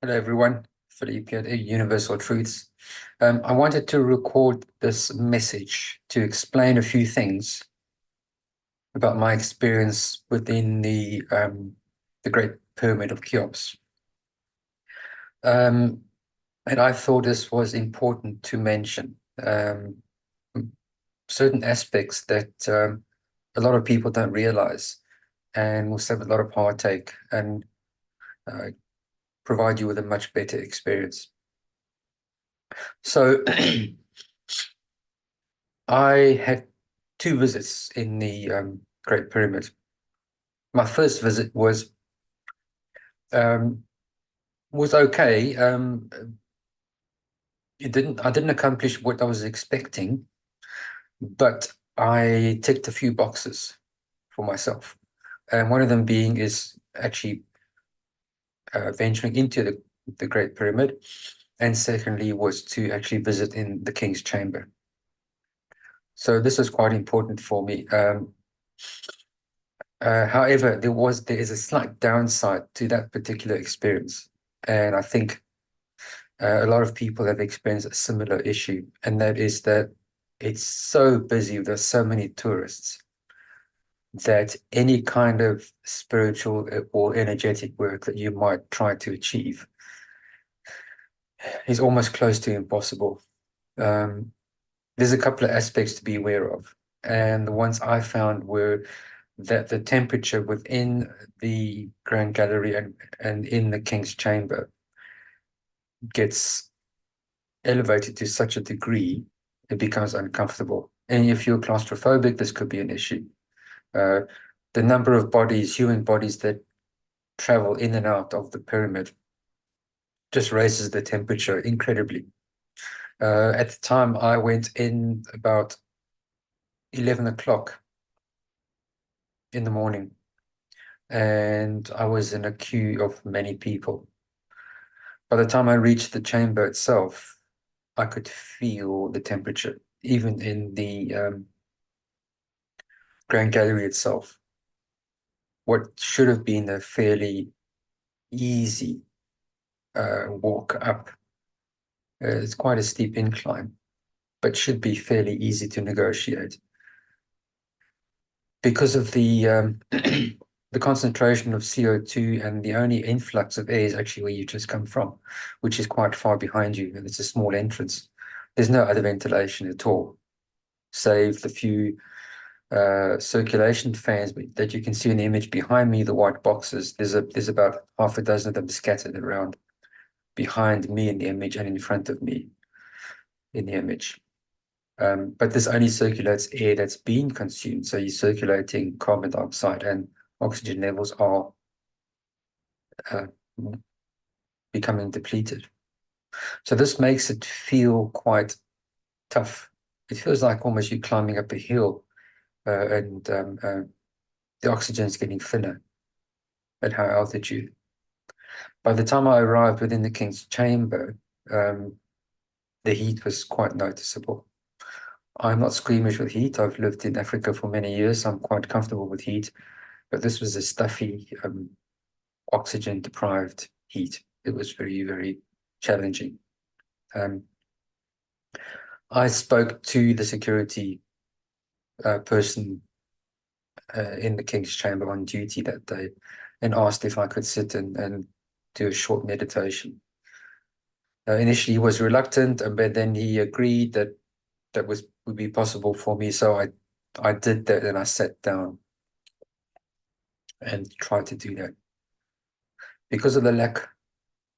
Hello, everyone. Philippe here at Universal Truths. I wanted to record this message to explain a few things about my experience within the Great Pyramid of Cheops. Um, and I thought this was important to mention. Certain aspects that a lot of people don't realize and will have a lot of heartache and uh, provide you with a much better experience. So I had two visits in the Great Pyramid. My first visit um, was okay. I didn't accomplish what I was expecting, but I ticked a few boxes for myself. And one of them being is actually venturing into the Great Pyramid, and secondly was to actually visit in the King's Chamber. So this was quite important for me. However, there is a slight downside to that particular experience, and I think a lot of people have experienced a similar issue, and that is that it's so busy. There's so many tourists that any kind of spiritual or energetic work that you might try to achieve is almost close to impossible. Um, there's a couple of aspects to be aware of, and the ones I found were that the temperature within the Grand Gallery and in the King's Chamber gets elevated to such a degree, it becomes uncomfortable. And if you're claustrophobic, this could be an issue. Uh, the number of bodies, human bodies that travel in and out of the pyramid just raises the temperature incredibly. At the time, I went in about 11 o'clock in the morning, and I was in a queue of many people. By the time I reached the chamber itself, I could feel the temperature, even in the Grand Gallery itself. What should have been a fairly easy walk up. It's quite a steep incline, but should be fairly easy to negotiate. Because of the concentration of CO2 and the only influx of air is actually where you just come from, which is quite far behind you, and it's a small entrance. There's no other ventilation at all, save the few circulation fans that you can see in the image behind me, the white boxes. There's about half a dozen of them scattered around behind me in the image and in front of me in the image. But this only circulates air that's been consumed. So you're circulating carbon dioxide, and oxygen levels are uh, becoming depleted. So this makes it feel quite tough. It feels like almost you're climbing up a hill, and the oxygen is getting thinner at high altitude. By the time I arrived within the King's Chamber, the heat was quite noticeable. I'm not squeamish with heat. I've lived in Africa for many years. I'm quite comfortable with heat, but this was a stuffy, oxygen-deprived heat. It was very, very challenging. I spoke to the security person in the King's Chamber on duty that day and asked if I could sit and do a short meditation. Initially, he was reluctant, but then he agreed that would be possible for me. So I did that, and I sat down and tried to do that. Because of the lack,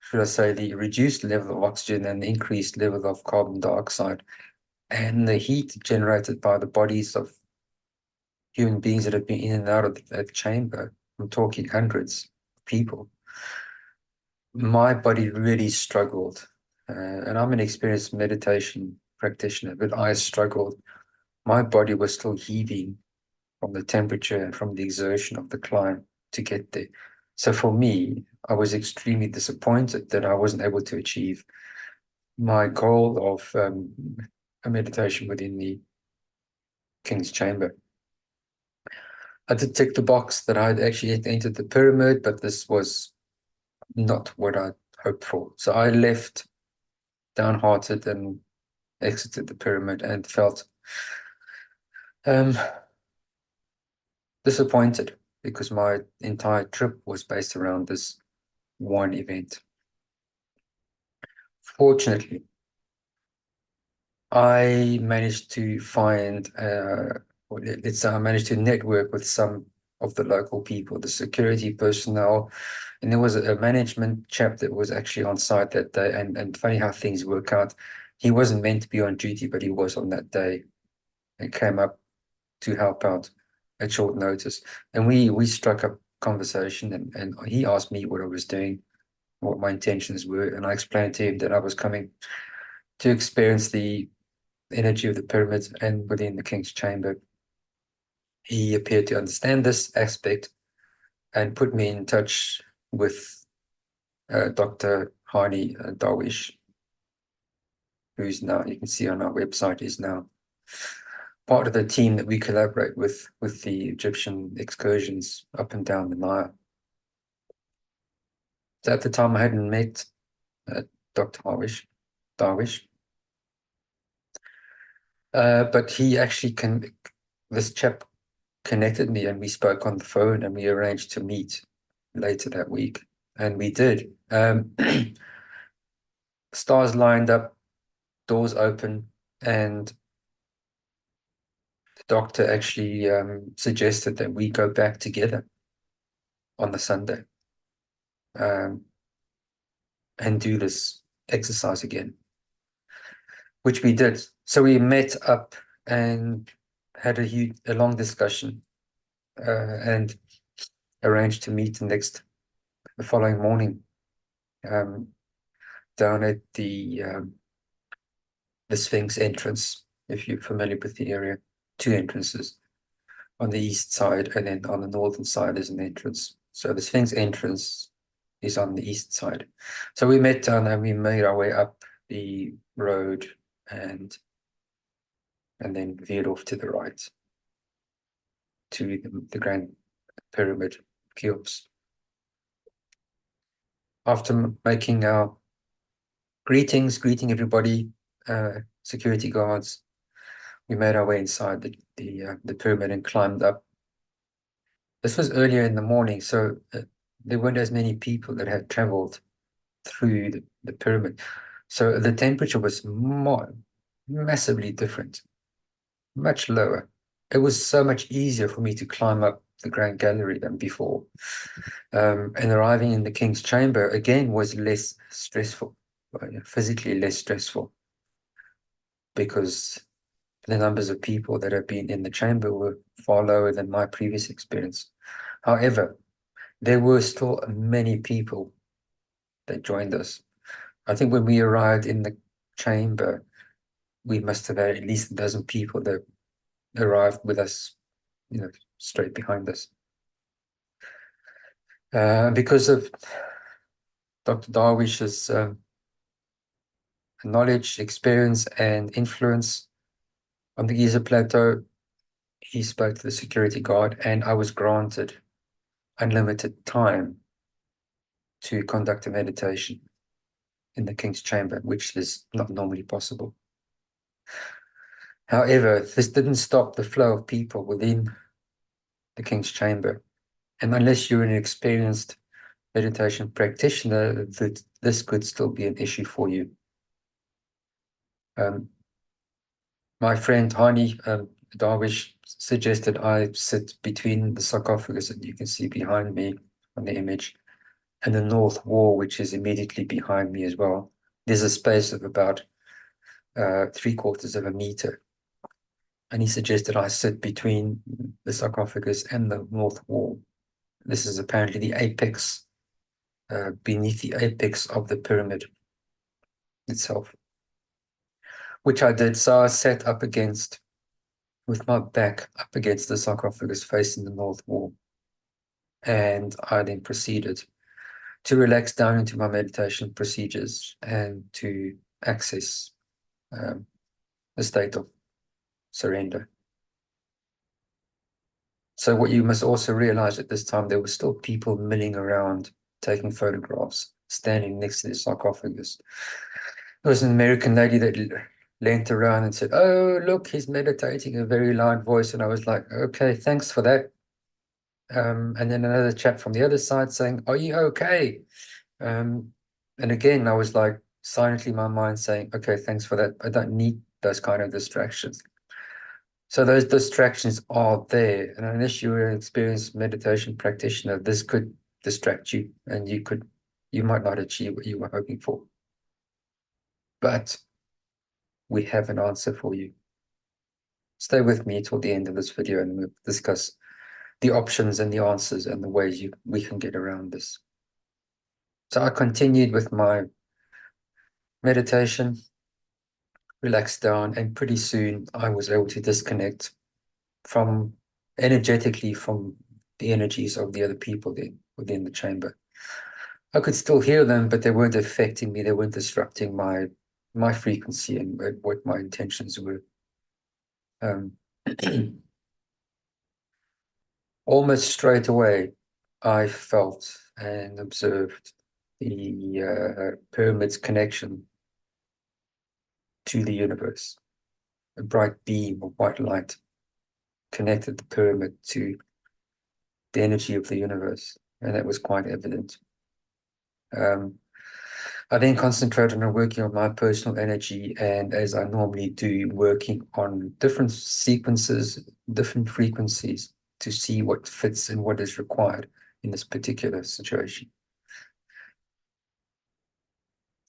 should I say, the reduced level of oxygen and the increased level of carbon dioxide, and the heat generated by the bodies of human beings that have been in and out of that chamber, I'm talking hundreds of people, my body really struggled. And I'm an experienced meditation practitioner, but I struggled. My body was still heaving from the temperature and from the exertion of the climb to get there. So for me, I was extremely disappointed that I wasn't able to achieve my goal of a meditation within the King's Chamber. I did tick the box that I'd actually entered the pyramid, but this was not what I hopeful. So I left downhearted and exited the pyramid and felt um, disappointed because my entire trip was based around this one event. Fortunately, I managed to find, I managed to network with some of the local people, the security personnel, and there was a management chap that was actually on site that day. And funny how things work out. He wasn't meant to be on duty, but he was on that day and came up to help out at short notice. And we struck up conversation, and he asked me what I was doing, what my intentions were, and I explained to him that I was coming to experience the energy of the pyramids and within the king's chamber. He appeared to understand this aspect and put me in touch with Dr. Hani Darwish, who's now, you can see on our website, is now part of the team that we collaborate with the Egyptian excursions up and down the Nile. So at the time, I hadn't met Dr. Darwish, but he actually this chap connected me, and we spoke on the phone, and we arranged to meet later that week, and we did. Stars lined up, doors open, and the doctor actually suggested that we go back together on the Sunday um, and do this exercise again, which we did. So we met up and had a long discussion and arranged to meet the following morning down at the Sphinx entrance, if you're familiar with the area. Two entrances on the east side, and then on the northern side is an entrance. So the Sphinx entrance is on the east side. So we met down and we made our way up the road and then veered off to the right to the Grand Pyramid Cheops. After making our greeting everybody, security guards, we made our way inside the pyramid and climbed up. This was earlier in the morning, so there weren't as many people that had traveled through the pyramid. So the temperature was massively different, much lower. It was so much easier for me to climb up the Grand Gallery than before. And arriving in the King's Chamber again was less stressful, physically less stressful, because the numbers of people that have been in the chamber were far lower than my previous experience. However, there were still many people that joined us. I think when we arrived in the chamber, we must have had at least a dozen people that arrived with us, straight behind us. Because of Dr. Darwish's knowledge, experience, and influence on the Giza Plateau, he spoke to the security guard, and I was granted unlimited time to conduct a meditation in the King's Chamber, which is not normally possible. However, this didn't stop the flow of people within the King's Chamber. And unless you're an experienced meditation practitioner, this could still be an issue for you. My friend Hani Darwish suggested I sit between the sarcophagus that you can see behind me on the image and the north wall, which is immediately behind me as well. There's a space of about 3/4 of a meter. And he suggested I sit between the sarcophagus and the north wall. This is apparently the apex, beneath the apex of the pyramid itself, which I did. So I sat up with my back up against the sarcophagus facing the north wall. And I then proceeded to relax down into my meditation procedures and to access a state of surrender. So what you must also realize at this time, there were still people milling around taking photographs. standing next to the sarcophagus. There was an American lady that leant around and said, "Oh, look, he's meditating," a very loud voice. And I was like, okay, thanks for that. And then another chap from the other side saying, "Are you okay?" And again, I was like silently in my mind saying, okay, thanks for that. I don't need those kind of distractions. So those distractions are there. And unless you're an experienced meditation practitioner, this could distract you and you might not achieve what you were hoping for. But we have an answer for you. Stay with me till the end of this video and we'll discuss the options and the answers and the ways we can get around this. So I continued with my meditation, relaxed down, and pretty soon I was able to disconnect from energetically from the energies of the other people within the chamber. I could still hear them, but they weren't affecting me. They weren't disrupting my frequency and what my intentions were. Almost straight away, I felt and observed the pyramid's connection to the universe. A bright beam of white light connected the pyramid to the energy of the universe, and that was quite evident. I then concentrated on working on my personal energy, and as I normally do, working on different sequences, different frequencies to see what fits and what is required in this particular situation.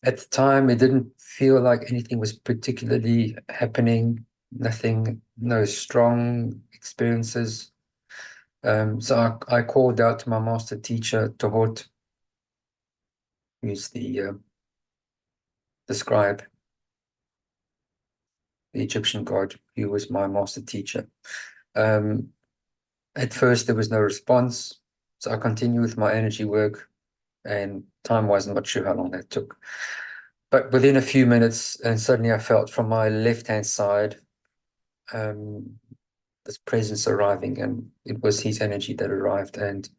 At the time, it didn't feel like anything was particularly happening, nothing, no strong experiences. So I called out to my master teacher, Tohot, who's the scribe, the Egyptian god, who was my master teacher. At first, there was no response, so I continued with my energy work, and time-wise, I'm not sure how long that took. But within a few minutes, and suddenly I felt from my left-hand side this presence arriving, and it was his energy that arrived. And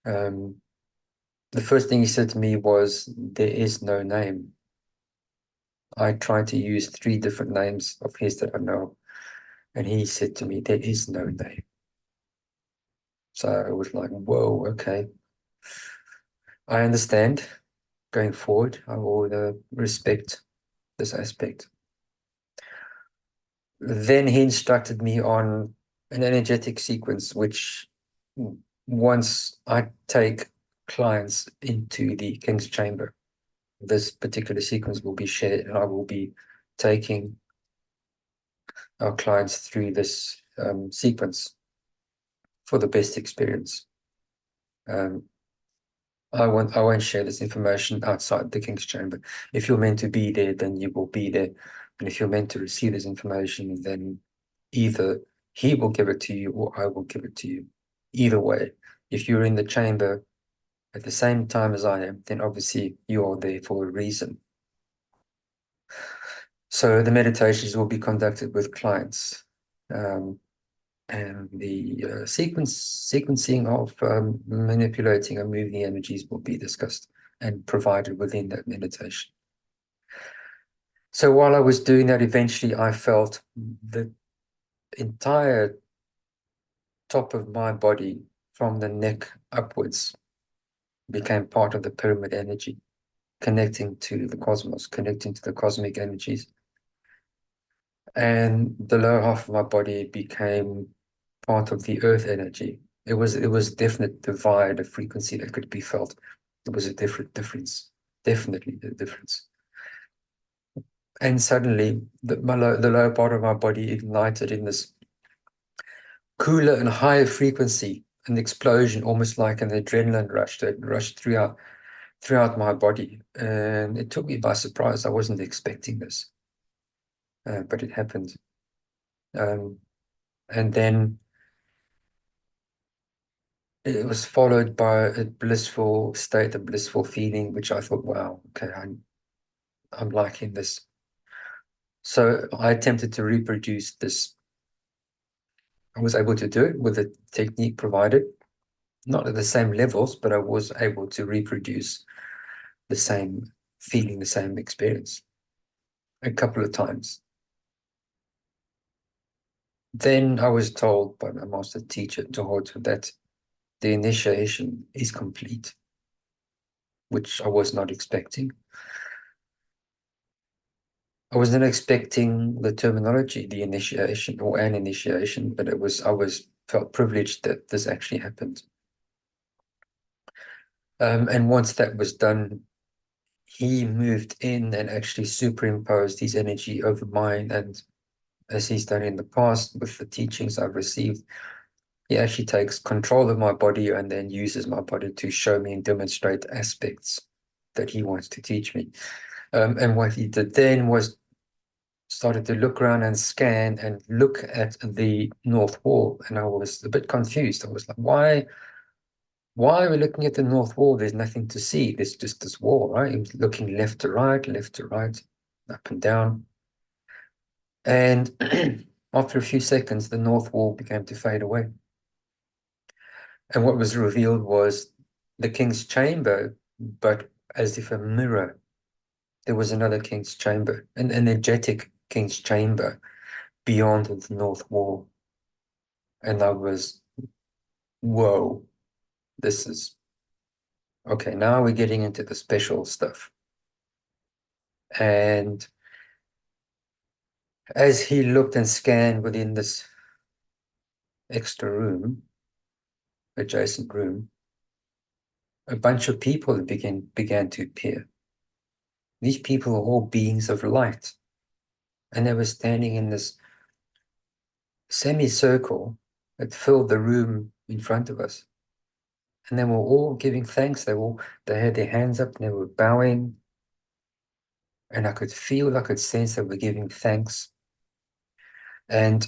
the first thing he said to me was, "There is no name." I tried to use 3 different names of his that I know, and he said to me, "There is no name." So I was like, whoa, okay. I understand. Going forward, I will respect this aspect. Then he instructed me on an energetic sequence, which once I take clients into the King's Chamber, this particular sequence will be shared, and I will be taking our clients through this sequence for the best experience. I won't share this information outside the King's Chamber. If you're meant to be there, then you will be there. And if you're meant to receive this information, then either he will give it to you or I will give it to you. Either way, if you're in the chamber at the same time as I am, then obviously you are there for a reason. So the meditations will be conducted with clients. And the sequencing of manipulating and moving energies will be discussed and provided within that meditation. So while I was doing that, eventually I felt the entire top of my body from the neck upwards became part of the pyramid energy, connecting to the cosmos, connecting to the cosmic energies. And the lower half of my body became part of the earth energy. It was a definite divide of frequency that could be felt. It was a difference, definitely a difference. And suddenly the lower part of my body ignited in this cooler and higher frequency, an explosion, almost like an adrenaline rush that rushed throughout my body. And it took me by surprise. I wasn't expecting this, but it happened. And then it was followed by a blissful state, a blissful feeling, which I thought, wow, okay, I'm liking this. So I attempted to reproduce this. I was able to do it with the technique provided. not at the same levels, but I was able to reproduce the same feeling, the same experience a couple of times. Then I was told by my master teacher, George, that the initiation is complete, which I was not expecting. I was not expecting the terminology, the initiation or an initiation, but I felt privileged that this actually happened. And once that was done, he moved in and actually superimposed his energy over mine. And as he's done in the past with the teachings I've received, he actually takes control of my body and then uses my body to show me and demonstrate aspects that he wants to teach me. And what he did then was started to look around and scan and look at the north wall. And I was a bit confused. I was like, why are we looking at the north wall? There's nothing to see. There's just this wall, right? He was looking left to right, up and down. And after a few seconds, the north wall began to fade away. And what was revealed was the king's chamber, but as if a mirror. There was another king's chamber, an energetic king's chamber beyond the north wall. And I was, whoa, this is okay. Now we're getting into the special stuff. And as he looked and scanned within this extra room, adjacent room, a bunch of people began to appear. These people are all beings of light. And they were standing in this semicircle that filled the room in front of us. And they were all giving thanks. They had their hands up and they were bowing. And I could sense they were giving thanks. And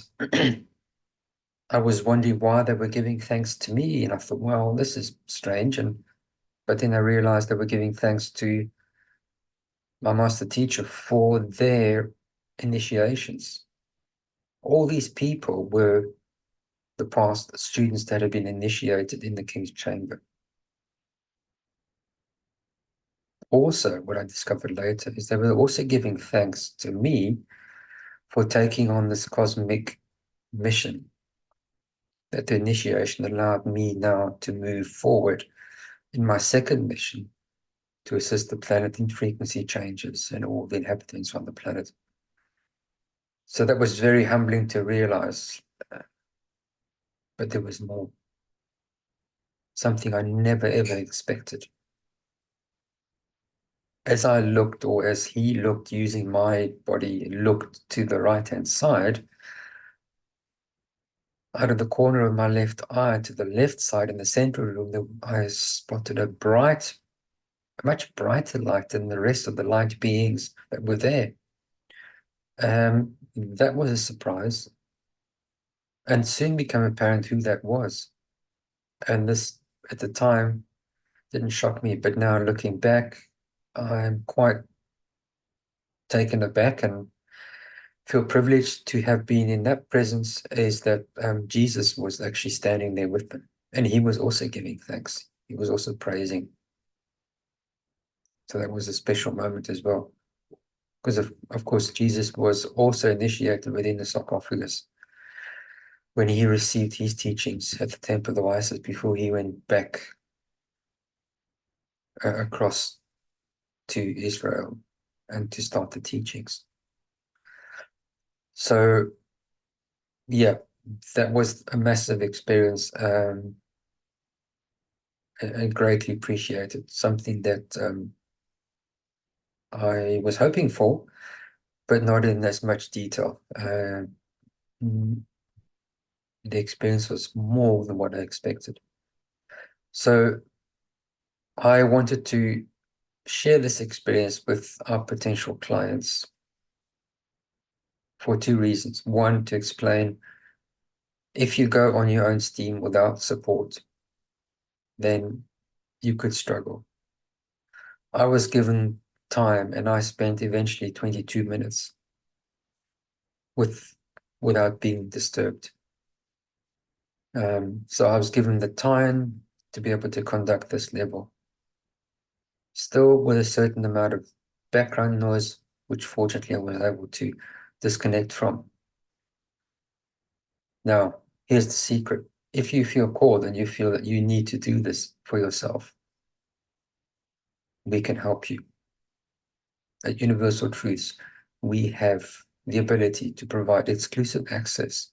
I was wondering why they were giving thanks to me. And I thought, well, this is strange. But then I realized they were giving thanks to my master teacher for their initiations. All these people were the past students that had been initiated in the King's Chamber. Also, what I discovered later is they were also giving thanks to me for taking on this cosmic mission, that the initiation allowed me now to move forward in my second mission to assist the planet in frequency changes and all the inhabitants on the planet. So that was very humbling to realize, but there was more, something I never ever expected. As I looked, or as he looked, using my body, looked to the right-hand side, out of the corner of my left eye to the left side in the central room, I spotted a much brighter light than the rest of the light beings that were there. That was a surprise, and soon became apparent who that was. And this, at the time, didn't shock me, but now looking back, I'm quite taken aback and feel privileged to have been in that presence, is that Jesus was actually standing there with them. And he was also giving thanks. He was also praising. So that was a special moment as well. Because of course, Jesus was also initiated within the sarcophagus when he received his teachings at the Temple of Isis before he went back across to Israel and to start the teachings. So yeah, that was a massive experience, and greatly appreciated. Something that I was hoping for, but not in as much detail. The experience was more than what I expected. So I wanted to share this experience with our potential clients for two reasons. One, to explain, if you go on your own steam without support, then you could struggle. I was given time and I spent eventually 22 minutes without being disturbed. So I was given the time to be able to conduct this level, still with a certain amount of background noise, which fortunately I was able to disconnect from. Now, here's the secret. If you feel called and you feel that you need to do this for yourself, we can help you. At Universal Truths, we have the ability to provide exclusive access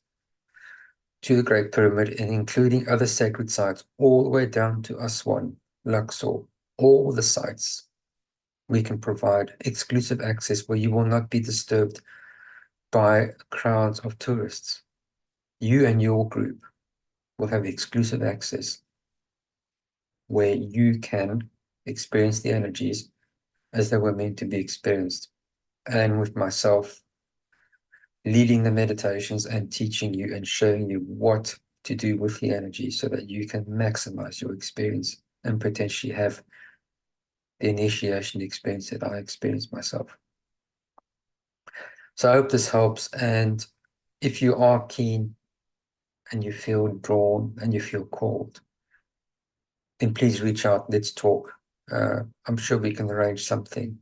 to the Great Pyramid, and including other sacred sites, all the way down to Aswan, Luxor, all the sites. We can provide exclusive access where you will not be disturbed by crowds of tourists. You and your group will have exclusive access where you can experience the energies as they were meant to be experienced. And with myself leading the meditations and teaching you and showing you what to do with the energy so that you can maximize your experience and potentially have the initiation experience that I experienced myself. So I hope this helps. And if you are keen and you feel drawn and you feel called, then please reach out. Let's talk. I'm sure we can arrange something.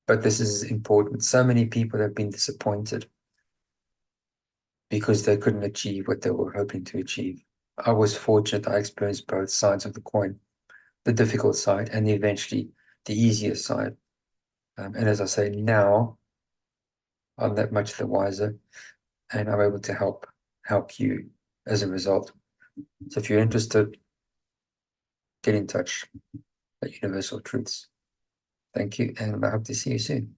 But this is important. So many people have been disappointed because they couldn't achieve what they were hoping to achieve. I was fortunate. I experienced both sides of the coin, the difficult side and eventually the easier side. And as I say, now I'm that much the wiser and I'm able to help you as a result. So if you're interested, get in touch at Universal Truths. Thank you, and I hope to see you soon.